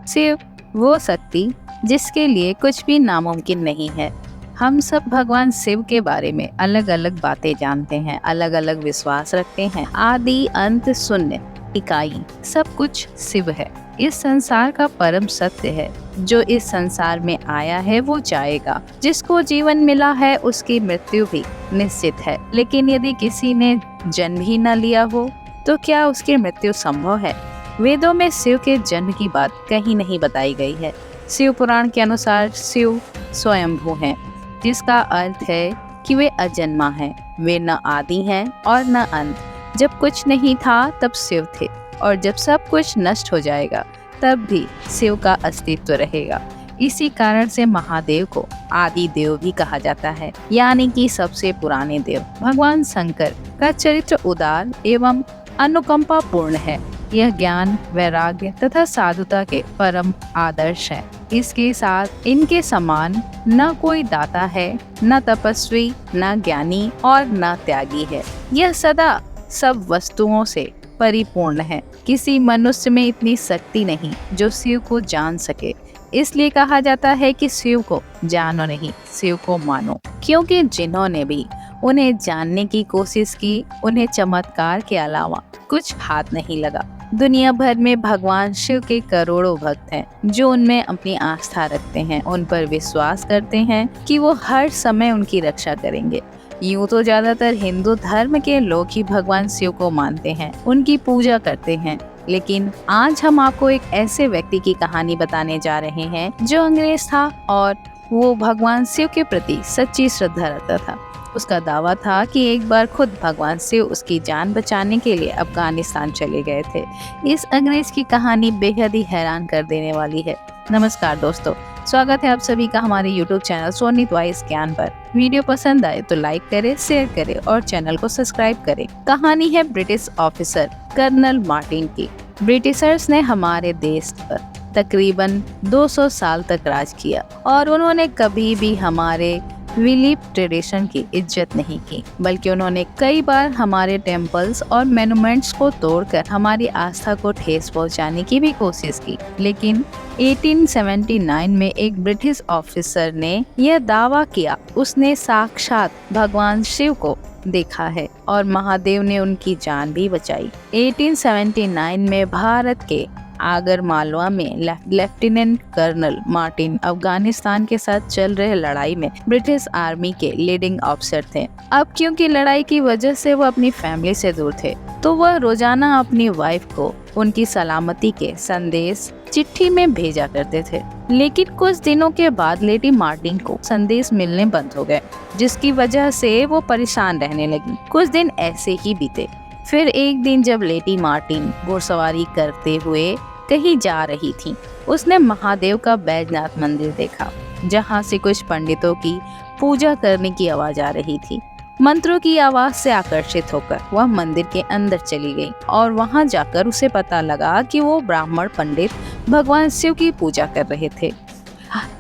शिव वो शक्ति जिसके लिए कुछ भी नामुमकिन नहीं है। हम सब भगवान शिव के बारे में अलग अलग बातें जानते हैं, अलग अलग विश्वास रखते हैं। आदि अंत शून्य इकाई सब कुछ शिव है। इस संसार का परम सत्य है। जो इस संसार में आया है वो जाएगा। जिसको जीवन मिला है उसकी मृत्यु भी निश्चित है। लेकिन यदि किसी ने जन्म ही न लिया हो तो क्या उसकी मृत्यु संभव है? वेदों में शिव के जन्म की बात कहीं नहीं बताई गई है। शिव पुराण के अनुसार शिव स्वयंभू हैं, जिसका अर्थ है कि वे अजन्मा हैं। वे न आदि हैं और न अंत। जब कुछ नहीं था तब शिव थे, और जब सब कुछ नष्ट हो जाएगा तब भी शिव का अस्तित्व रहेगा। इसी कारण से महादेव को आदि देव भी कहा जाता है, यानी कि सबसे पुराने देव। भगवान शंकर का चरित्र उदार एवं अनुकंपा पूर्ण है। यह ज्ञान, वैराग्य तथा साधुता के परम आदर्श है। इसके साथ इनके समान न कोई दाता है, न तपस्वी, न ज्ञानी और न त्यागी है। यह सदा सब वस्तुओं से परिपूर्ण है। किसी मनुष्य में इतनी शक्ति नहीं जो शिव को जान सके। इसलिए कहा जाता है कि शिव को जानो नहीं, शिव को मानो। क्योंकि जिन्होंने भी उन्हें जानने की कोशिश की, उन्हें चमत्कार के अलावा कुछ हाथ नहीं लगा। दुनिया भर में भगवान शिव के करोड़ों भक्त हैं जो उनमें अपनी आस्था रखते हैं, उन पर विश्वास करते हैं कि वो हर समय उनकी रक्षा करेंगे। यूँ तो ज्यादातर हिंदू धर्म के लोग ही भगवान शिव को मानते हैं, उनकी पूजा करते हैं। लेकिन आज हम आपको एक ऐसे व्यक्ति की कहानी बताने जा रहे हैं जो अंग्रेज था और वो भगवान शिव के प्रति सच्ची श्रद्धा रखता था। उसका दावा था कि एक बार खुद भगवान शिव उसकी जान बचाने के लिए अफगानिस्तान चले गए थे। इस अंग्रेज की कहानी बेहद ही हैरान कर देने वाली है। नमस्कार दोस्तों, स्वागत है आप सभी का हमारे YouTube चैनल सोनित वॉइस ज्ञान पर। वीडियो पसंद आए तो लाइक करें, शेयर करें और चैनल को सब्सक्राइब करें। कहानी है ब्रिटिश ऑफिसर कर्नल मार्टिन की। ब्रिटिशर्स ने हमारे देश पर तकरीबन 200 साल तक राज किया और उन्होंने कभी भी हमारे बिलीफ ट्रेडिशन की इज्जत नहीं की, बल्कि उन्होंने कई बार हमारे टेम्पल्स और मोन्यूमेंट्स को तोड़कर हमारी आस्था को ठेस पहुंचाने की भी कोशिश की। लेकिन 1879 में एक ब्रिटिश ऑफिसर ने यह दावा किया उसने साक्षात भगवान शिव को देखा है और महादेव ने उनकी जान भी बचाई। 1879 में भारत के आगर मालवा में लेफ्टिनेंट कर्नल मार्टिन अफगानिस्तान के साथ चल रहे लड़ाई में ब्रिटिश आर्मी के लीडिंग ऑफिसर थे। अब क्योंकि लड़ाई की वजह से वो अपनी फैमिली से दूर थे, तो वह रोजाना अपनी वाइफ को उनकी सलामती के संदेश चिट्ठी में भेजा करते थे। लेकिन कुछ दिनों के बाद लेडी मार्टिन को संदेश मिलने बंद हो गए, जिसकी वजह से वो परेशान रहने लगी। कुछ दिन ऐसे ही बीते। फिर एक दिन जब लेडी मार्टिन घुड़सवारी करते हुए कहीं जा रही थी, उसने महादेव का बैजनाथ मंदिर देखा, जहां से कुछ पंडितों की पूजा करने की आवाज आ रही थी। मंत्रों की आवाज से आकर्षित होकर वह मंदिर के अंदर चली गई और वहां जाकर उसे पता लगा कि वो ब्राह्मण पंडित भगवान शिव की पूजा कर रहे थे।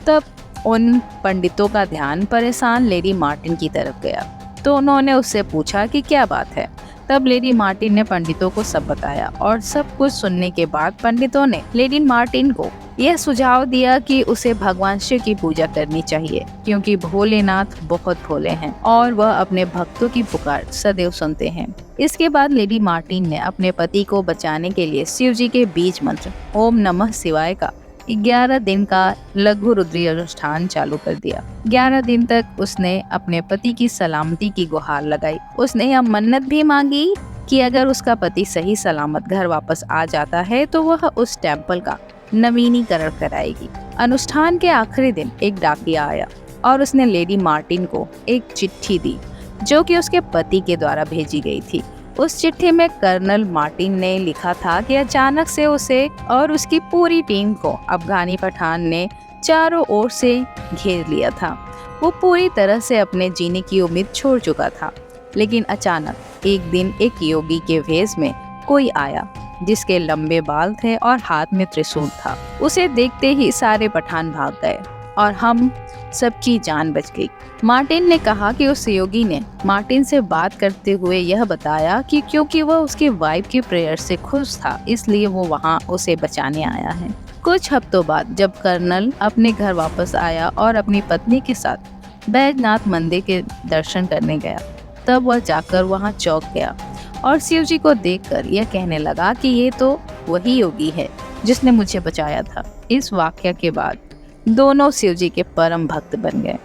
तब उन पंडितों का ध्यान परेशान लेडी मार्टिन की तरफ गया, तो उन्होंने उससे पूछा कि क्या बात है। तब लेडी मार्टिन ने पंडितों को सब बताया और सब कुछ सुनने के बाद पंडितों ने लेडी मार्टिन को यह सुझाव दिया कि उसे भगवान शिव की पूजा करनी चाहिए, क्योंकि भोलेनाथ बहुत भोले हैं और वह अपने भक्तों की पुकार सदैव सुनते हैं। इसके बाद लेडी मार्टिन ने अपने पति को बचाने के लिए शिव जी के बीज मंत्र ओम नमः शिवाय का 11 दिन का लघु रुद्री अनुष्ठान चालू कर दिया। 11 दिन तक उसने अपने पति की सलामती की गुहार लगाई। उसने यह मन्नत भी मांगी कि अगर उसका पति सही सलामत घर वापस आ जाता है तो वह उस टेम्पल का नवीनीकरण कराएगी। अनुष्ठान के आखिरी दिन एक डाकिया आया और उसने लेडी मार्टिन को एक चिट्ठी दी, जो कि उसके पति के द्वारा भेजी गई थी। उस चिट्ठी में कर्नल मार्टिन ने लिखा था कि अचानक से उसे और उसकी पूरी टीम को अफगानी पठान ने चारों ओर से घेर लिया था। वो पूरी तरह से अपने जीने की उम्मीद छोड़ चुका था। लेकिन अचानक एक दिन एक योगी के वेश में कोई आया, जिसके लंबे बाल थे और हाथ में त्रिशूल था। उसे देखते ही सारे पठान भाग गए और हम सबकी जान बच गई। मार्टिन ने कहा कि उस योगी ने मार्टिन से बात करते हुए यह बताया कि क्योंकि वह उसकी वाइफ की प्रेयर से खुश था, इसलिए वो वहाँ उसे बचाने आया है। कुछ हफ्तों बाद जब कर्नल अपने घर वापस आया और अपनी पत्नी के साथ बैजनाथ मंदिर के दर्शन करने गया, तब वह जाकर वहाँ चौंक गया और शिव जी को देखकर यह कहने लगा कि ये तो वही योगी है जिसने मुझे बचाया था। इस वाकया के बाद दोनों शिव जी के परम भक्त बन गए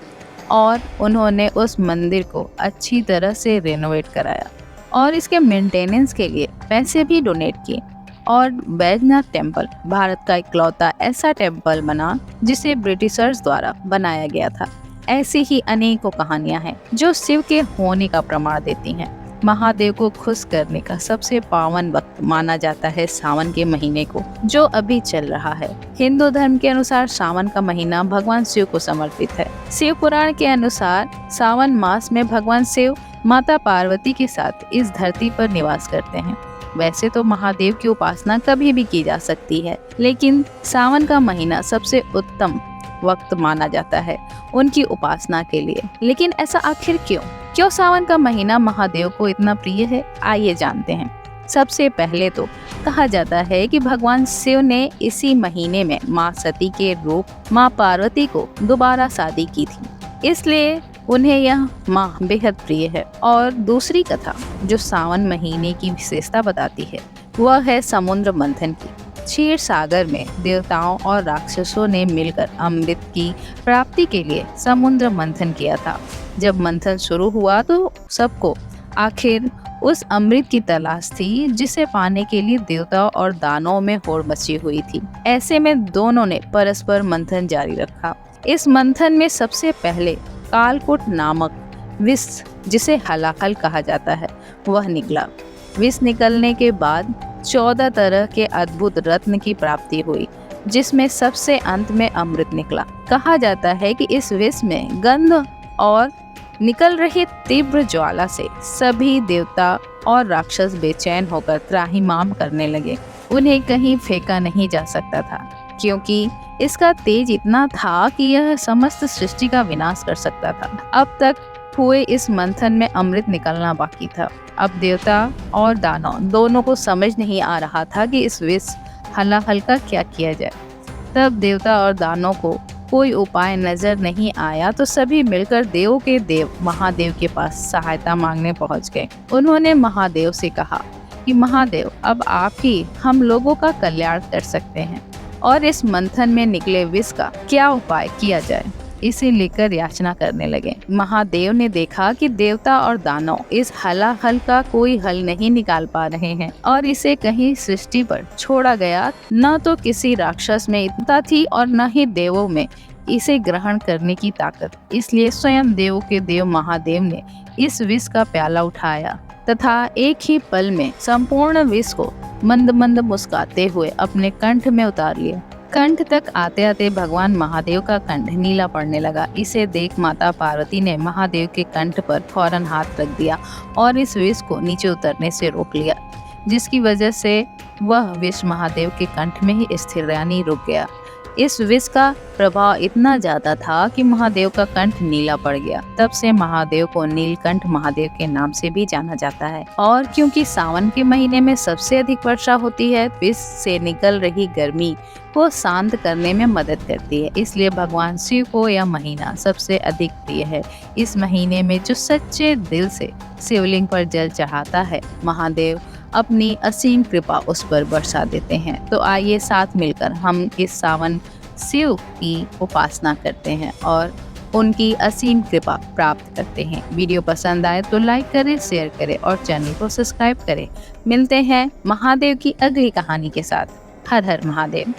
और उन्होंने उस मंदिर को अच्छी तरह से रेनोवेट कराया और इसके मेंटेनेंस के लिए पैसे भी डोनेट किए और बैजनाथ टेम्पल भारत का इकलौता ऐसा टेम्पल बना जिसे ब्रिटिशर्स द्वारा बनाया गया था। ऐसी ही अनेकों कहानियां हैं जो शिव के होने का प्रमाण देती हैं। महादेव को खुश करने का सबसे पावन वक्त माना जाता है सावन के महीने को, जो अभी चल रहा है। हिंदू धर्म के अनुसार सावन का महीना भगवान शिव को समर्पित है। शिव पुराण के अनुसार सावन मास में भगवान शिव माता पार्वती के साथ इस धरती पर निवास करते हैं। वैसे तो महादेव की उपासना कभी भी की जा सकती है, लेकिन सावन का महीना सबसे उत्तम वक्त माना जाता है उनकी उपासना के लिए। लेकिन ऐसा आखिर क्यों सावन का महीना महादेव को इतना प्रिय है, आइए जानते हैं। सबसे पहले तो कहा जाता है कि भगवान शिव ने इसी महीने में माँ सती के रूप माँ पार्वती को दोबारा शादी की थी, इसलिए उन्हें यह माँ बेहद प्रिय है। और दूसरी कथा जो सावन महीने की विशेषता बताती है वह है समुद्र मंथन की। क्षीर सागर में देवताओं और राक्षसों ने मिलकर अमृत की प्राप्ति के लिए समुद्र मंथन किया था। जब मंथन शुरू हुआ तो सबको आखिर उस अमृत की तलाश थी, जिसे पाने के लिए देवताओं और दानवों में होड़ मची हुई थी। ऐसे में दोनों ने परस्पर मंथन जारी रखा। इस मंथन में सबसे पहले कालकूट नामक विष, जिसे हलाहल कहा जाता है, वह निकला। विष निकलने के बाद 14 तरह के अद्भुत रत्न की प्राप्ति हुई, जिसमें सबसे अंत में अमृत निकला। कहा जाता है कि इस विष में गंध और निकल रही तीव्र ज्वाला से सभी देवता और राक्षस बेचैन होकर त्राहिमाम करने लगे। उन्हें कहीं फेंका नहीं जा सकता था, क्योंकि इसका तेज इतना था कि यह समस्त सृष्टि का विनाश कर सकता था। अब तक हुए इस मंथन में अमृत निकलना बाकी था। अब देवता और दानव दोनों को समझ नहीं आ रहा था कि इस विष हलाहल का क्या किया जाए। तब देवता और दानव को कोई उपाय नजर नहीं आया तो सभी मिलकर देवों के देव महादेव के पास सहायता मांगने पहुंच गए। उन्होंने महादेव से कहा कि महादेव, अब आप ही हम लोगों का कल्याण कर सकते हैं और इस मंथन में निकले विष का क्या उपाय किया जाए, इसे लेकर याचना करने लगे। महादेव ने देखा कि देवता और दानव इस हलाहल का कोई हल नहीं निकाल पा रहे हैं और इसे कहीं सृष्टि पर छोड़ा गया। न तो किसी राक्षस में इतना थी और न ही देवों में इसे ग्रहण करने की ताकत। इसलिए स्वयं देवों के देव महादेव ने इस विष का प्याला उठाया तथा एक ही पल में संपूर्ण विष को मंद मंद मुस्कुराते हुए अपने कंठ में उतार लिया। कंठ तक आते आते भगवान महादेव का कंठ नीला पड़ने लगा। इसे देख माता पार्वती ने महादेव के कंठ पर फौरन हाथ रख दिया और इस विष को नीचे उतरने से रोक लिया, जिसकी वजह से वह विष महादेव के कंठ में ही स्थिर यानी रुक गया। इस विष का प्रभाव इतना ज्यादा था कि महादेव का कंठ नीला पड़ गया। तब से महादेव को नीलकंठ महादेव के नाम से भी जाना जाता है। और क्योंकि सावन के महीने में सबसे अधिक वर्षा होती है, विष से निकल रही गर्मी को शांत करने में मदद करती है, इसलिए भगवान शिव को यह महीना सबसे अधिक प्रिय है। इस महीने में जो सच्चे दिल से शिवलिंग पर जल चढ़ाता है, महादेव अपनी असीम कृपा उस पर बरसा देते हैं। तो आइए साथ मिलकर हम इस सावन शिव की उपासना करते हैं और उनकी असीम कृपा प्राप्त करते हैं। वीडियो पसंद आए तो लाइक करें, शेयर करें और चैनल को सब्सक्राइब करें। मिलते हैं महादेव की अगली कहानी के साथ। हर हर महादेव।